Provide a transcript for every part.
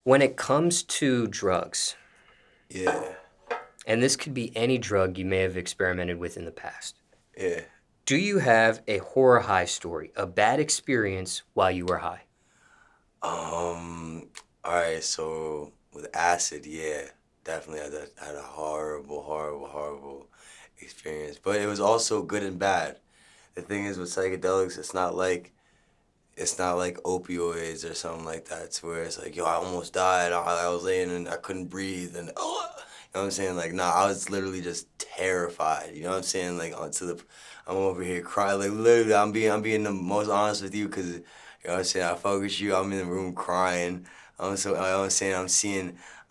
When it comes to drugs, Yeah, and this could be any drug you may have experimented with in the past, yeah. do you have a horror high story, a bad experience while you were high? Um, all right, so with acid, yeah, definitely had a horrible, horrible, horrible experience. But it was also good and bad. The thing is with psychedelics, it's not like opioids or something like that, to where it's like, yo, I almost died. I was laying and I couldn't breathe, and oh, you know what I'm saying? Like, nah, I was literally just terrified. You know what I'm saying? Like, I'm over here crying. Like, literally, I'm being the most honest with you, because you know what I'm saying. I fuck with you. I'm in the room crying. You know what I'm saying.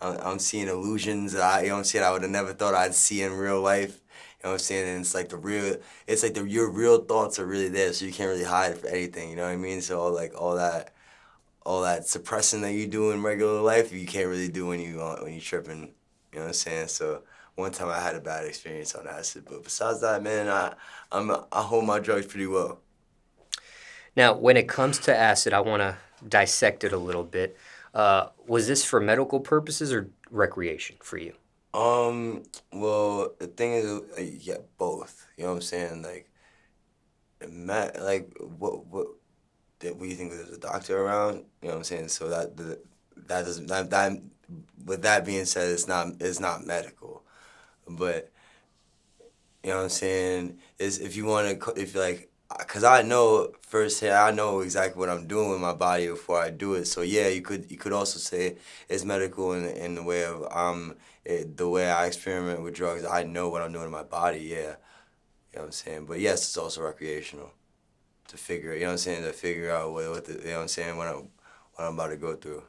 I'm seeing illusions that you know what I'm saying. I would have never thought I'd see in real life. You know what I'm saying? And it's like your real thoughts are really there, so you can't really hide for anything. You know what I mean? So like all that suppressing that you do in regular life, you can't really do when you tripping. You know what I'm saying? So one time I had a bad experience on acid, but besides that, man, I hold my drugs pretty well. Now, when it comes to acid, I want to dissect it a little bit. Was this for medical purposes or recreation for you? Well, the thing is, yeah, both. You know what I'm saying? Like, what do you think there's a doctor around? You know what I'm saying? So that doesn't that with that being said, it's not medical, but you know what I'm saying is if you want to if like because I know firsthand, I know exactly what I'm doing with my body before I do it. So yeah, you could also say it's medical in the way of the way I experiment with drugs. I know what I'm doing in my body. Yeah, you know what I'm saying. But yes, it's also recreational to figure. You know what I'm saying, to figure out what the, you know what I'm saying, what I'm about to go through.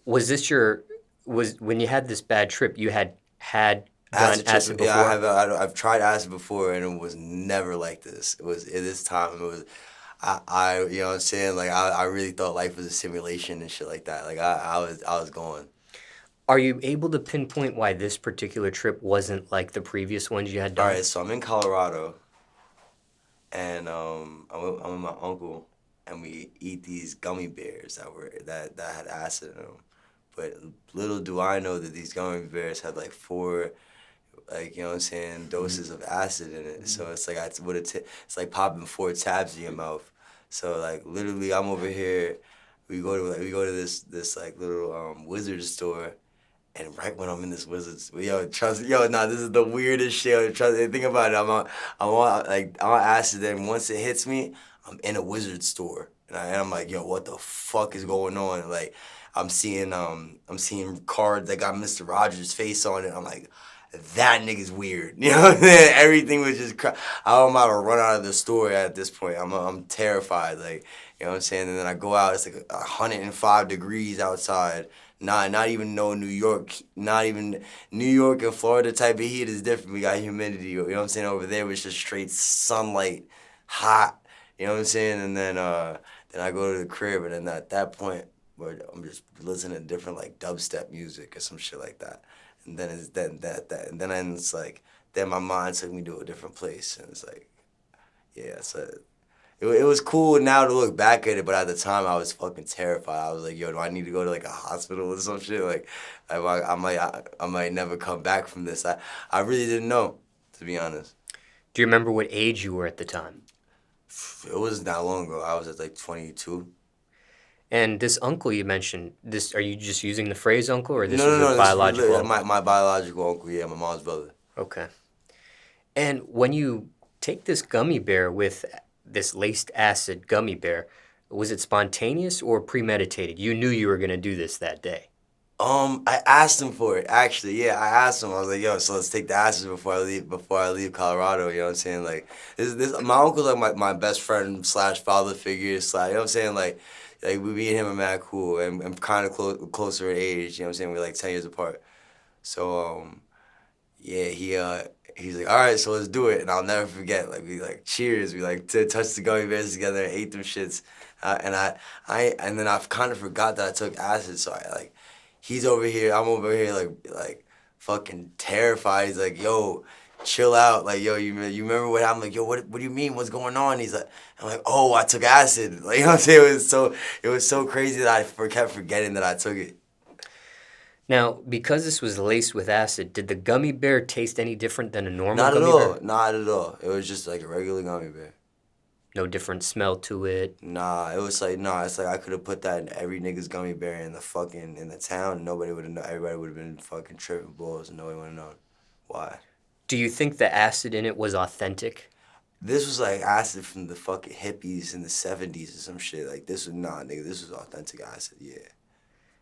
Was this your was when you had this bad trip, you had done Acid acid trip, yeah, before? I've tried acid before and it was never like this. It was at this time it was you know what I'm saying, like I really thought life was a simulation and shit like that. Like I was going. Are you able to pinpoint why this particular trip wasn't like the previous ones you had All done? right, so I'm in Colorado and I'm with my uncle and we eat these gummy bears that had acid in them. But little do I know that these gummy bears had like four, like, you know what I'm saying, doses of acid in it. So it's like it's like popping four tabs in your mouth. So like literally, I'm over here. We go to this like little wizard store, and right when I'm in this wizard's, yo, trust, yo, nah, this is the weirdest shit. Yo, trust, think about it. I'm on acid. Then once it hits me, I'm in a wizard store, and I'm like, yo, what the fuck is going on? Like, I'm seeing cards that got Mr. Rogers' face on it. I'm like, that nigga's weird. You know what I'm saying? Everything was just, I'm about to run out of the store at this point. I'm terrified. Like, you know what I'm saying? And then I go out. It's like 105 degrees outside. Not even no New York, not even New York and Florida type of heat is different. We got humidity, you know what I'm saying? Over there, it's just straight sunlight, hot, you know what I'm saying? And then I go to the crib, and then at that point, where I'm just listening to different like dubstep music or some shit like that. And then it's and then it's like then my mind took me to a different place, and it's like yeah, so it was cool now to look back at it, but at the time I was fucking terrified. I was like, yo, do I need to go to like a hospital or some shit? Like, I might never come back from this. I really didn't know, to be honest. Do you remember what age you were at the time? It wasn't that long ago. I was at like 22. And this uncle you mentioned, this are you just using the phrase uncle or this was a No. This is biological uncle? my biological uncle. Yeah, my mom's brother. Okay. And when you take this gummy bear with this laced acid gummy bear, was it spontaneous or premeditated? You knew you were going to do this that day. I asked him for it actually. Yeah, I asked him. I was like, "Yo, so let's take the acid before I leave Colorado." You know what I'm saying? Like, this my uncle's like my best friend slash father figure slash. You know what I'm saying? Like me and him are mad cool and kind of closer in age. You know what I'm saying? We're like 10 years apart. So yeah, he's like, all right, so let's do it. And I'll never forget. Like we like cheers. We like touched the gummy bears together and ate them shits. And then I kind of forgot that I took acid. So I he's over here. I'm over here like fucking terrified. He's like, yo. chill out. Like, yo, you remember what I'm like, yo, what do you mean? What's going on? He's like, I'm like, oh, I took acid. Like, you know what I'm saying? It was so crazy that kept forgetting that I took it. Now, because this was laced with acid, did the gummy bear taste any different than a normal Not at gummy bear? all. Not at all. It was just like a regular gummy bear. No different smell to it? Nah, it was like, nah, it's like I could have put that in every nigga's gummy bear in the town, and nobody would have known. Everybody would have been fucking tripping balls, and nobody would have known why. Do you think the acid in it was authentic? This was like acid from the fucking hippies in the 70s or some shit. Like, this was, nah, nigga, this was authentic acid, yeah.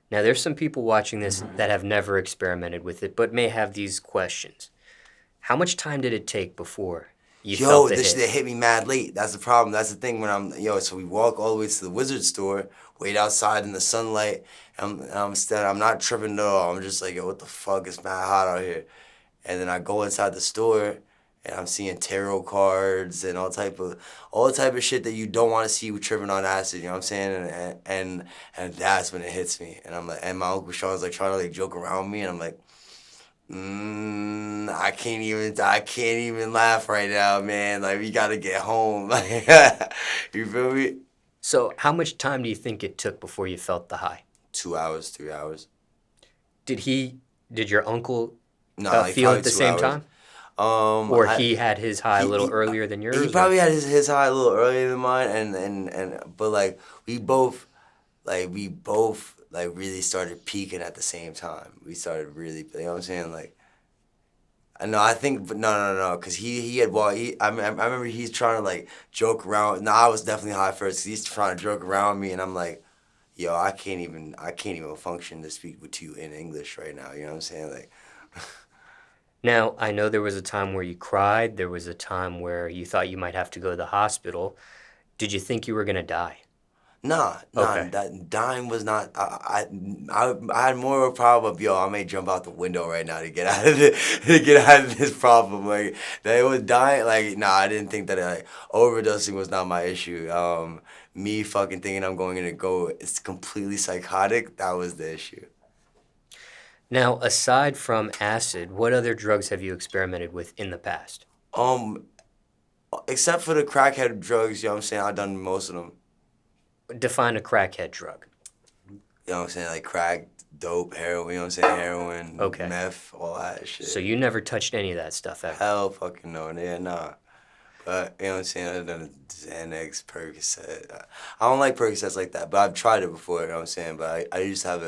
Now, there's some people watching this that have never experimented with it, but may have these questions. How much time did it take before you Yo, felt the this hit? shit hit me mad late. That's the problem. That's the thing when so we walk all the way to the wizard store, wait outside in the sunlight, and I'm not tripping at all. I'm just like, yo, what the fuck? It's mad hot out here. And then I go inside the store, and I'm seeing tarot cards and all type of shit that you don't want to see with tripping on acid. You know what I'm saying? And that's when it hits me. And I'm like, and my uncle Sean's like trying to like joke around with me, and I'm like, I can't even laugh right now, man. Like, we gotta get home. Like, you feel me? So, how much time do you think it took before you felt the high? 2 hours, 3 hours. Did your uncle No, like feel probably at the 2 same hours. time? Or I, he had his high a little earlier than yours? he Or- probably had his high a little earlier than mine, but like we both like really started peaking at the same time. We started really, you know what I'm saying? Like, I think, but no, because he had I remember he's trying to like joke around. No, I was definitely high first. 'Cause he's trying to joke around me, and I'm like, yo, I can't even function to speak with you in English right now. You know what I'm saying? Like, Now, I know there was a time where you cried. There was a time where you thought you might have to go to the hospital. Did you think you were going to die? nah, Okay. that dying was not. I had more of a problem of, yo, I may jump out the window right now to get out of to get out of this problem. Like, that it was dying. Like, nah, I didn't think that like overdosing was not my issue. Me fucking thinking I'm going to go, it's completely psychotic. That was the issue. Now, aside from acid, what other drugs have you experimented with in the past? Um, Except for the crackhead drugs, you know what I'm saying? I've done most of them. Define a crackhead drug. You know what I'm saying? Like crack, dope, heroin, you know what I'm saying? Heroin, Okay. meth, all that shit. So you never touched any of that stuff ever? Hell fucking no. Yeah, nah. But, you know what I'm saying? I've done Xanax, Percocet. I don't like Percocets like that, but I've tried it before, you know what I'm saying? But I used to have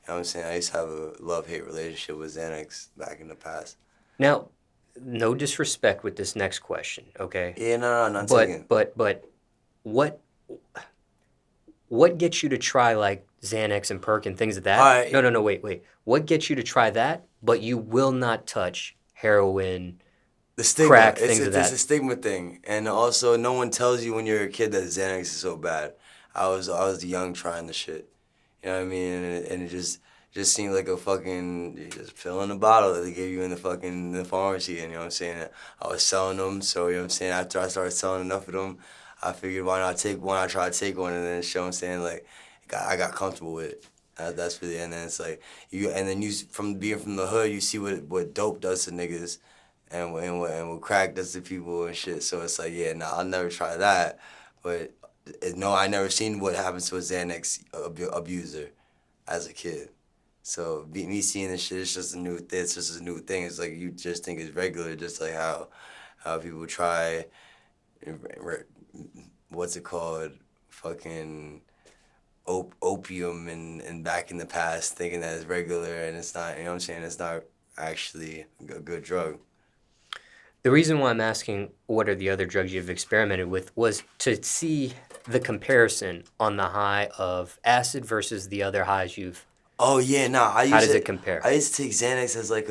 you know what I'm saying? I used to have a love-hate relationship with Xanax back in the past. Now, no disrespect with this next question, okay? Yeah, no, not taking. But what what gets you to try like Xanax and Perk and things of that? All right. No, wait. What gets you to try that, but you will not touch heroin, The stigma. crack, things of It's that? a stigma thing. And also, no one tells you when you're a kid that Xanax is so bad. I was young trying the shit. You know what I mean? And it just seemed like a fucking, you just fill in a bottle that they gave you in the pharmacy. And you know what I'm saying? I was selling them. So, you know what I'm saying? After I started selling enough of them, I figured why not take one? I tried to take one and then show what I'm saying, like, I got comfortable with it. That's really, and then it's like, from being from the hood, you see what dope does to niggas and what crack does to people and shit. So it's like, yeah, nah, I'll never try that. But no, I never seen what happens to a Xanax abuser as a kid. So me seeing this shit, it's just a new thing. It's just a new thing. It's like you just think it's regular, just like how people try, what's it called, fucking opium and back in the past, thinking that it's regular and it's not. You know what I'm saying? It's not actually a good drug. The reason why I'm asking what are the other drugs you've experimented with was to see the comparison on the high of acid versus the other highs you've. Oh yeah, nah. How does it compare? I used to take Xanax as like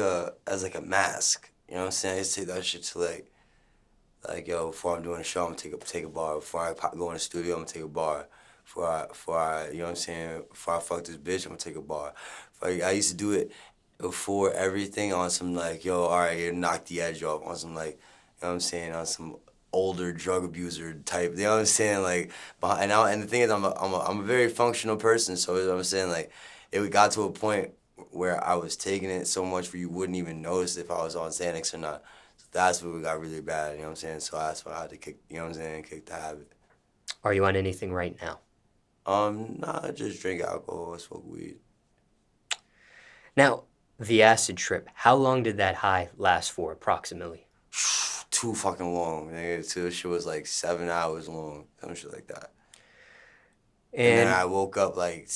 a mask. You know what I'm saying? I used to take that shit to like yo, before I'm doing a show, I'm gonna take a bar. Before I go in the studio, I'm gonna take a bar. Before I you know what I'm saying? Before I fuck this bitch, I'm gonna take a bar. I used to do it before everything on some like, yo, all right, you knock the edge off on some like, you know what I'm saying, on some older drug abuser type. You know what I'm saying? Like, and the thing is, I'm a very functional person. So you know what I'm saying, like, it got to a point where I was taking it so much where you wouldn't even notice if I was on Xanax or not. that's when it got really bad, you know what I'm saying? So that's why I had to kick, you know what I'm saying, kick the habit. Are you on anything right now? Nah, just drink alcohol, smoke weed. Now, the acid trip, how long did that high last for approximately? Too fucking long, nigga. Too, shit was like 7 hours long, some shit like that. And then And I woke up like,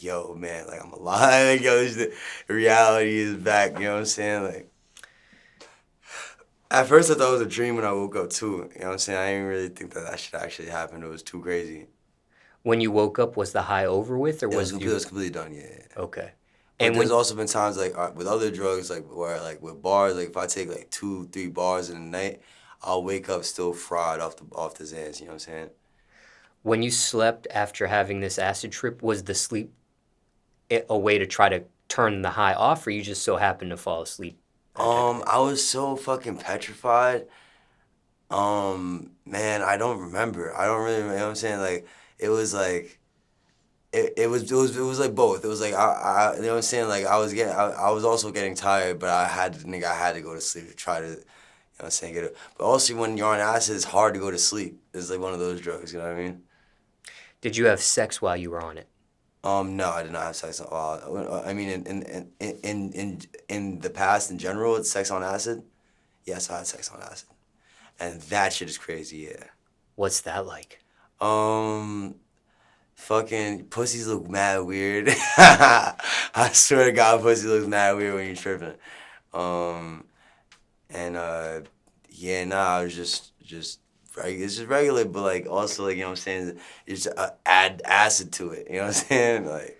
yo, man, like I'm alive. Like, yo, reality is back. You know what I'm saying? Like, at first I thought it was a dream when I woke up too. You know what I'm saying? I didn't really think that that should actually happen. It was too crazy. when you woke up, was the high over with, or was It you was completely done. Yeah. okay? But And there's when also been times like with other drugs, like where like with bars, like if I take like 2, 3 bars in the night, I'll wake up still fried off the Zans. You know what I'm saying? when you slept after having this acid trip, was the sleep a way to try to turn the high off, or you just so happened to fall asleep that type of thing? I was so fucking petrified. Man, I don't remember. I don't really, you know what I'm saying? Like, it was like, it was like both. It was like, you know what I'm saying? Like, I was also getting tired, but I had to go to sleep to try to, you know what I'm saying, get it. But also, when you're on acid, it's hard to go to sleep. It's like one of those drugs, you know what I mean? Did you have sex while you were on it? No, I did not have sex. I mean, in the past, in general, sex on acid. Yes, I had sex on acid, and that shit is crazy. Yeah. What's that like? Um, Fucking pussies look mad weird. I swear to God, pussy looks mad weird when you're tripping. Um, and yeah, nah, I was just it's just regular, but like also like you know what I'm saying, it's add acid to it. You know what I'm saying? Like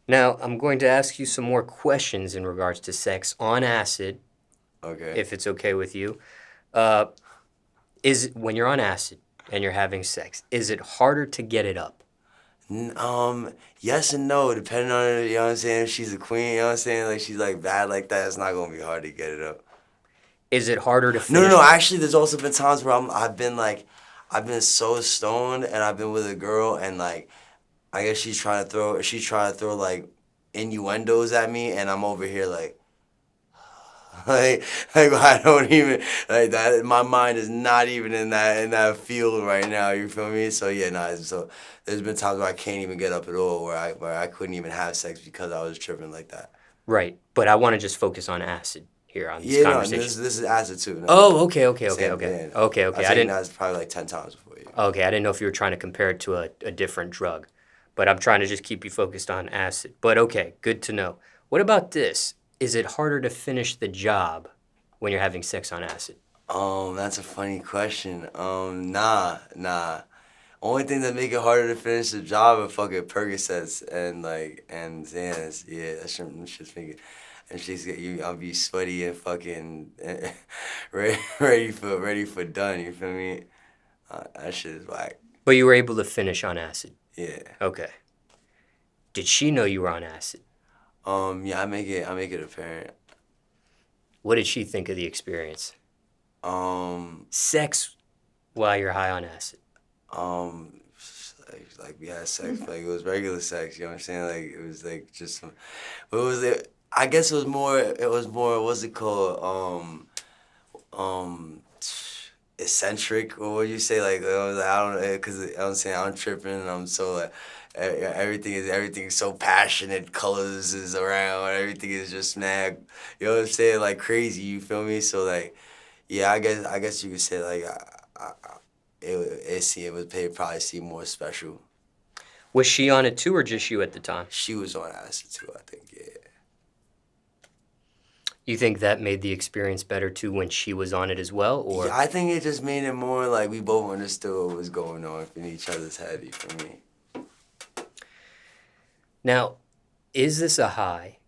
Now, I'm going to ask you some more questions in regards to sex on acid, okay. if it's okay with you. Uh, when you're on acid and you're having sex, is it harder to get it up? Yes and no, depending on it, you know what I'm saying? If she's a queen, you know what I'm saying? Like she's like bad like that, it's not gonna be hard to get it up. Is it harder to No, no, finish? no. Actually, there's also been times where I've been so stoned, and I've been with a girl, and like, I guess she's trying to throw like innuendos at me, and I'm over here like, like, like I don't even like that. My mind is not even in that field right now. You feel me? So yeah, nah. So there's been times where I can't even get up at all, where I couldn't even have sex because I was tripping like that. Right, but I want to just focus on acid here on this Yeah, no, and conversation. this is acid too. No, no, Oh, okay, okay, okay, same okay, thing. okay, I've okay. I taken didn't. acid probably like 10 times before you. Okay, I didn't know if you were trying to compare it to a different drug, but I'm trying to just keep you focused on acid. But okay, good to know. What about this? Is it harder to finish the job when you're having sex on acid? That's a funny question. Nah. Only thing that make it harder to finish the job are fucking Percocets and Xanax. Yeah, that shit's make it. And she's get you. I'll be sweaty and fucking ready for done. You feel me? That shit is whack. But you were able to finish on acid. Yeah. Okay. Did she know you were on acid? Yeah. I make it apparent. What did she think of the experience? Um. Sex while you're high on acid. Um. Like we had sex, like it was regular sex. You know what I'm saying? Like it was like just some. What was it? I guess it was more. It was more. What's it called? Um, eccentric, or what you say? Like I don't know, cause I'm saying I'm tripping, and I'm so like everything is so passionate. Colors is around. Everything is just mad. You know what I'm saying? Like crazy. You feel me? So like, yeah. I guess you could say like it would probably seem more special. Was she on it too, or just you at the time? She was on acid too. I think. Yeah. You think that made the experience better too when she was on it as well, Yeah, or? I think it just made it more like we both understood what was going on in each other's head. You feel me? Now, is this a high?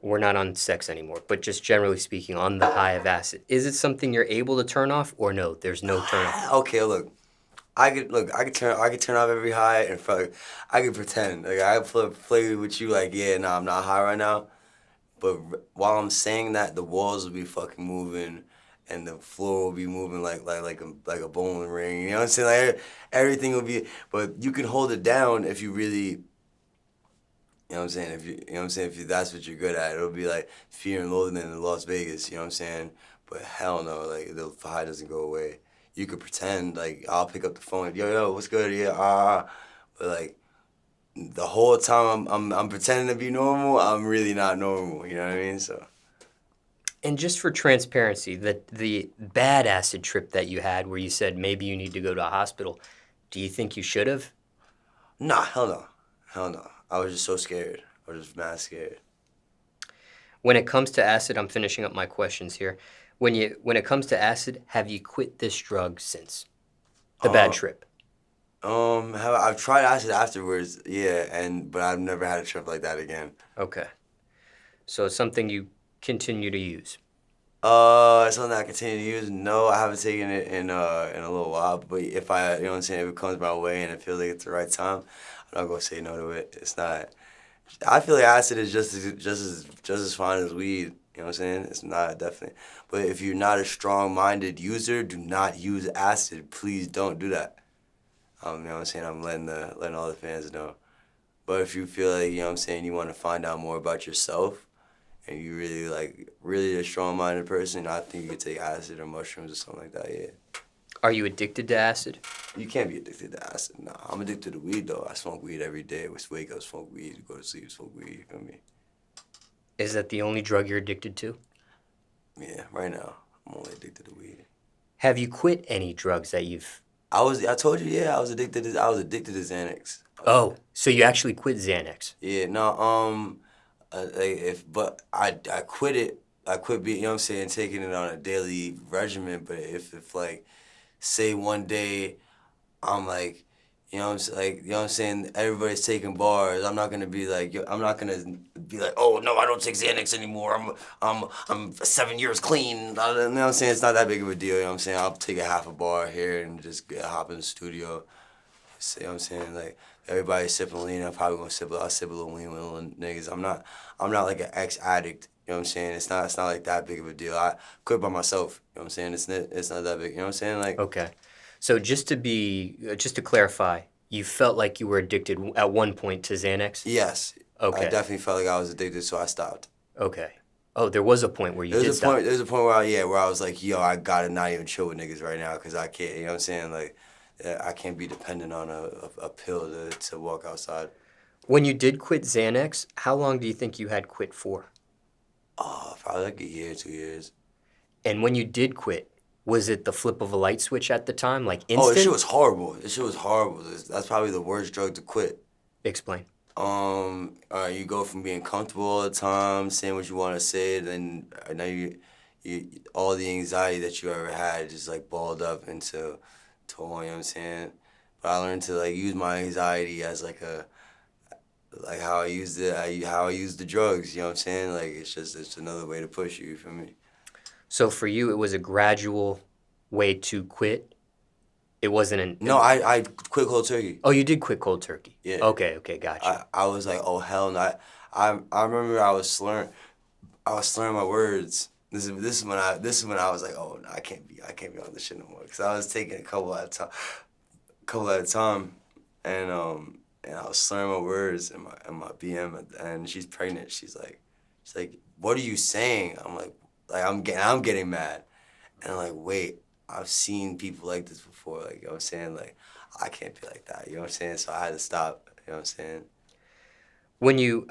We're not on sex anymore, but just generally speaking, on the high of acid, is it something you're able to turn off, or no? There's no turn off. Okay, look. I could turn off every high and I could pretend like I play with you like yeah, nah, I'm not high right now. But while I'm saying that, the walls will be fucking moving, and the floor will be moving like a bowling ring. You know what I'm saying? Like everything will be. But you can hold it down if you really. You know what I'm saying? If you know what I'm saying, if that's what you're good at, it'll be like Fear and Loathing in Las Vegas. You know what I'm saying? But hell no, like the high doesn't go away. You could pretend like I'll pick up the phone, yo, what's good? Yeah, but like the whole time I'm pretending to be normal, I'm really not normal. You know what I mean? So And just for transparency, the bad acid trip that you had where you said maybe you need to go to a hospital, do you think you should have? nah, hell no, hell no. I was just so scared. I was just mad scared. When it comes to acid, I'm finishing up my questions here. When it comes to acid, have you quit this drug since the bad Uh, trip? I've tried acid afterwards, yeah, but I've never had a trip like that again. Okay. So it's something you continue to use. It's something I continue to use. No, I haven't taken it in a little while. But if I, you know what I'm saying, if it comes my way and it feels like it's the right time, I'm not gonna say no to it. It's not. I feel like acid is just as fine as weed. You know what I'm saying? It's not definitely. But if you're not a strong-minded user, do not use acid. Please don't do that. You know what I'm saying? I'm letting all the fans know. But if you feel like, you know what I'm saying, you want to find out more about yourself and you really really a strong-minded person, I think you could take acid or mushrooms or something like that, yeah. Are you addicted to acid? You can't be addicted to acid. Nah, I'm addicted to weed though. I smoke weed every day. I wake up, smoke weed, go to sleep, smoke weed, you feel me? Is that the only drug you're addicted to? Yeah, right now, I'm only addicted to weed. Have you quit any drugs that you've... I told you, yeah, I was addicted to Xanax. Oh, so you actually quit Xanax? Yeah, no, but I quit it. I quit being, you know what I'm saying, taking it on a daily regimen. But if like, say one day, I'm like, you know what I'm you know what I'm saying, everybody's taking bars. I'm not gonna be like, I'm not gonna be like, oh no, I don't take Xanax anymore. I'm 7 years clean. You know what I'm saying? It's not that big of a deal. You know what I'm saying? I'll take a half a bar here and just hop in the studio. See what I'm saying? Like everybody's sipping lean, I'm probably gonna I'll sip a little lean with little niggas. I'm not like an ex-addict, you know what I'm saying? It's not like that big of a deal. I quit by myself, you know what I'm saying? It's not that big, you know what I'm saying? Like Okay. So just to clarify, you felt like you were addicted at one point to Xanax? yes. I Okay. definitely felt like I was addicted, so I stopped. Okay. Oh, there was a point where you did stop. There's a point where I was like, yo, I gotta not even chill with niggas right now because I can't, you know what I'm saying? Like I can't be dependent on a pill to walk outside. When you did quit Xanax, how long do you think you had quit for? Oh, probably like a year, 2 years. And when you did quit, was it the flip of a light switch at the time, like Oh, this shit instant? was horrible. This shit was horrible. That's probably the worst drug to quit. Explain. You go from being comfortable all the time, saying what you want to say, then now you all the anxiety that you ever had just like balled up into all, you know what I'm saying? But I learned to like use my anxiety as like how I used it, how I used the drugs, you know what I'm saying? Like it's another way to push you, you feel me? So for you, it was a gradual way to quit. It wasn't No, I quit cold turkey. Oh, you did quit cold turkey. Yeah. Okay, gotcha. I was like, oh hell no. I remember I was slurring my words. This is when I was like, oh no, I can't be on this shit no more. Cause I was taking a couple at a time, and I was slurring my words in my BM, and she's pregnant. She's like, what are you saying? I'm like I'm getting mad, and I'm like, wait, I've seen people like this before. Like, you know what I'm saying? Like, I can't be like that. You know what I'm saying? So I had to stop. You know what I'm saying?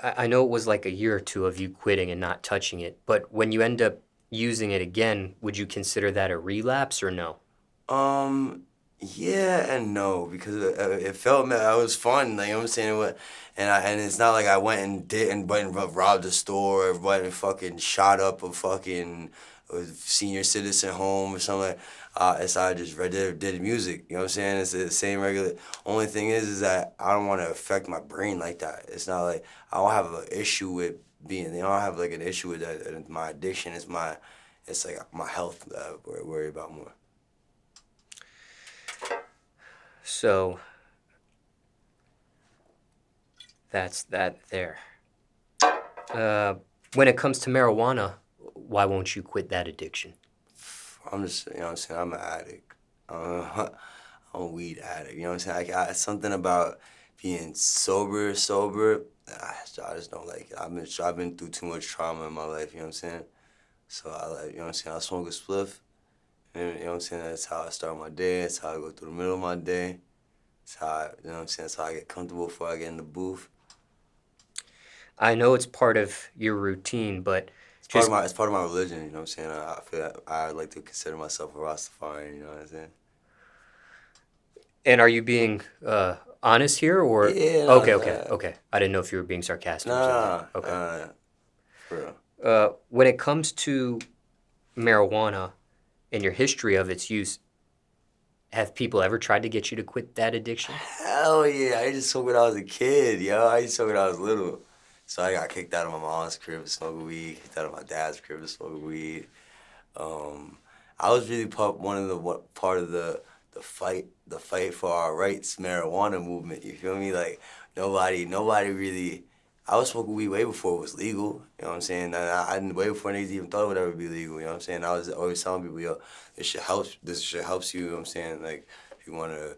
I know it was like a year or two of you quitting and not touching it, but when you end up using it again, would you consider that a relapse or no? Yeah and no, because it felt, man, it was fun. Like, you know what I'm saying? And it's not like I went and robbed a store or went and fucking shot up a fucking senior citizen home or something. It's I just did music. You know what I'm saying? It's the same regular. Only thing is that I don't want to affect my brain like that. It's not like I don't have an issue with being. I don't have like an issue with that. My addiction is it's like my health that I worry about more. So that's that there. When it comes to marijuana, why won't you quit that addiction? I'm just, you know what I'm saying? I'm an addict. I'm a weed addict. You know what I'm saying? Something about being sober. I just don't like it. I've been through too much trauma in my life. You know what I'm saying? So I like, you know what I'm saying, I smoke a spliff, and you know what I'm saying, that's how I start my day, that's how I go through the middle of my day, that's how I, you know what I'm saying, that's how I get comfortable before I get in the booth. I know it's part of your routine, but just It's part of my religion, you know what I'm saying? I feel that I like to consider myself a Rastafarian, you know what I'm saying? and are you being honest here, or Yeah, okay, okay, okay? I didn't know if you were being sarcastic or something. Okay. For real. When it comes to marijuana and your history of its use, have people ever tried to get you to quit that addiction? Hell yeah, I used to smoke when I was a kid, yo. I used to smoke when I was little. So I got kicked out of my mom's crib to smoke weed, kicked out of my dad's crib to smoke weed. Um, I was really part of the fight for our rights marijuana movement. You feel me? Like nobody really. I was smoking weed way before it was legal. You know what I'm saying? I didn't way before niggas even thought it would ever be legal. You know what I'm saying? I was always telling people, yo, this shit helps. This shit helps you. You know what I'm saying? Like if you wanna,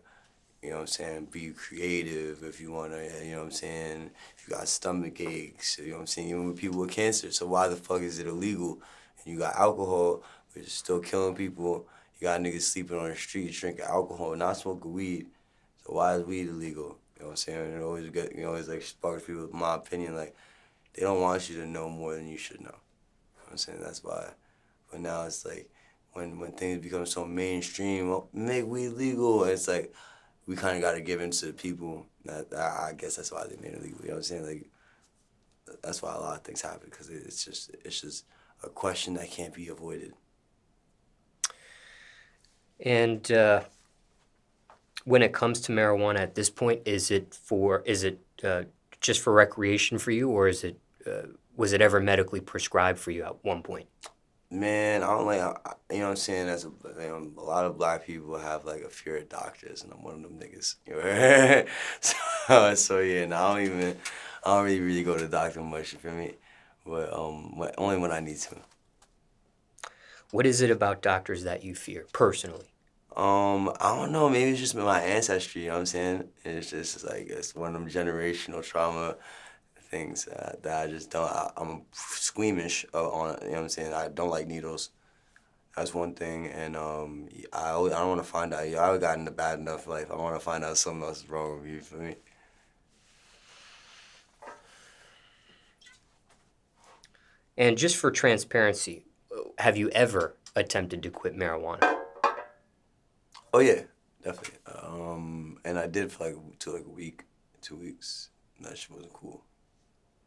you know what I'm saying, be creative. If you wanna, you know what I'm saying, if you got stomach aches, you know what I'm saying, even with people with cancer. So why the fuck is it illegal? And you got alcohol, which is still killing people. You got niggas sleeping on the streets drinking alcohol, not smoking weed. So why is weed illegal? You know what I'm saying? And it always get, always like sparks people with my opinion, like they don't want you to know more than you should know. You know what I'm saying? That's why. But now it's like when things become so mainstream, well, make weed legal, and it's like we kind of got to give in to the people. That I guess that's why they made it legal. You know what I'm saying? Like that's why a lot of things happen because it's just a question that can't be avoided. And when it comes to marijuana at this point, is it just for recreation for you, or was it ever medically prescribed for you at one point? Man, I don't like, you know what I'm saying? A lot of black people have like a fear of doctors, and I'm one of them niggas. You know? So yeah, no, I don't really go to the doctor much, you feel me? But only when I need to. What is it about doctors that you fear personally? I don't know, maybe it's just my ancestry, you know what I'm saying? It's just like, it's one of them generational trauma things that I just don't, I'm squeamish on, you know what I'm saying? I don't like needles. That's one thing, and I don't want to find out. Yo, I gotten a bad enough life. I want to find out something else is wrong with you. For me, And just for transparency, have you ever attempted to quit marijuana oh yeah, definitely. And I did for like a week, 2 weeks. That shit wasn't cool.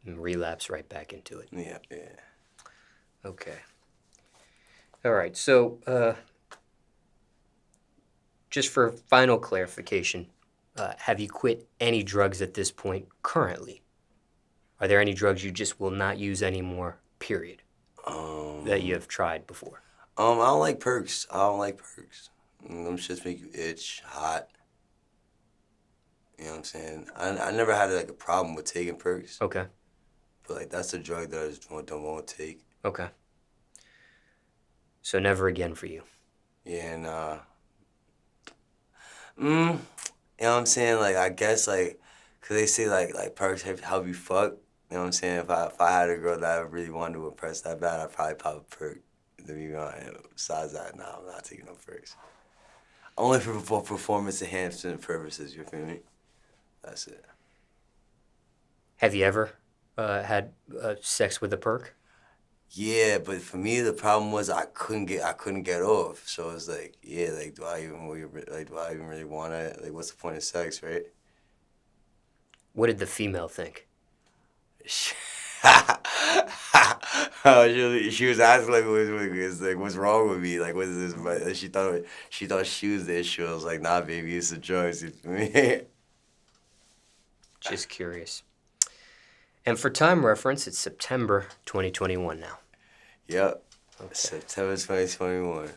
and relapse right back into it? Yeah, yeah. Okay. All right. So, just for final clarification, have you quit any drugs at this point currently? Are there any drugs you just will not use anymore, period, that you Um, have tried before? I don't like perks. I don't like perks. Them shits make you itch, hot. You know what I'm saying? I never had like a problem with taking perks, Okay. but like that's the drug that I just don't want to take. Okay. So never again for you. Yeah, and you know what I'm saying? Like I guess like, cause they say like perks help you fuck. You know what I'm saying? If I had a girl that I really wanted to impress that bad, I'd probably pop a perk. To be honest, besides that, nah, I'm not taking no perks. Only for performance enhancement purposes. You feel me? That's it. Have you ever had sex with a perk? Yeah, but for me the problem was I couldn't get off. So it's like, yeah, like do I even really want it? Like what's the point of sex, right? What did the female think? She was asking like, what's wrong with me? Like, what is this? But she thought she was the issue. I was like, nah, baby, it's the drugs. You feel me? Just curious. And for time reference, it's September 2021 now. Yep, Okay. September 2021.